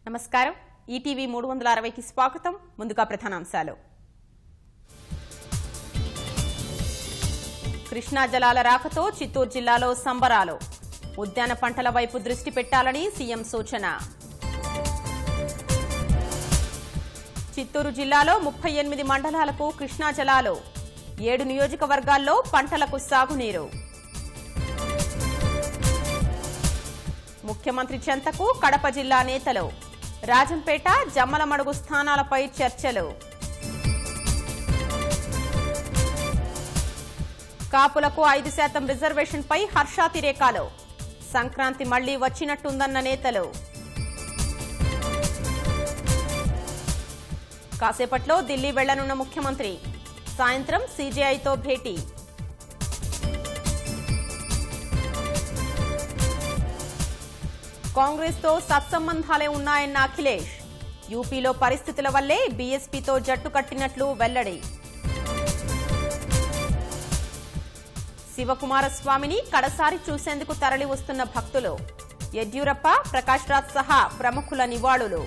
నమస్కారం ఈటీవీ 360కి స్వాగతం ముందుగా ప్రధానాంశాలు కృష్ణా జలాల రాకతో చిత్తూరు జిల్లాలో సంబరాలు ఉద్యాన పంటల వైపు దృష్టి పెట్టాలని సీఎం సూచన చిత్తూరు జిల్లాలో 38 మండలాలకు కృష్ణా జలాలు 7 నియోజకవర్గాల్లో పంటలకు సాగునీరు ముఖ్యమంత్రి చెంతకు కడప జిల్లా నేతలు రాజంపేట జమ్మలమడుగు స్థానాలపై చర్చలు కాపులకు 5% రిజర్వేషన్పై హర్షాతిరేకాలు సంక్రాంతి మళ్లీ వచ్చినట్టుందన్న నేతలు కాసేపట్లో ఢిల్లీ వెళ్లనున్న ముఖ్యమంత్రి సాయంత్రం సీజేఐతో భేటీ కాంగ్రెస్ తో సత్సంబంధాలే ఉన్నాయన్న అఖిలేష్ యూపీలో పరిస్థితుల వల్లే బీఎస్పీతో జట్టు కట్టినట్లు వెల్లడి శివకుమారస్వామిని కడసారి చూసేందుకు తరలి వస్తున్న భక్తులు యడ్యూరప్ప ప్రకాష్ రాజ్ సహా ప్రముఖుల నివాళులు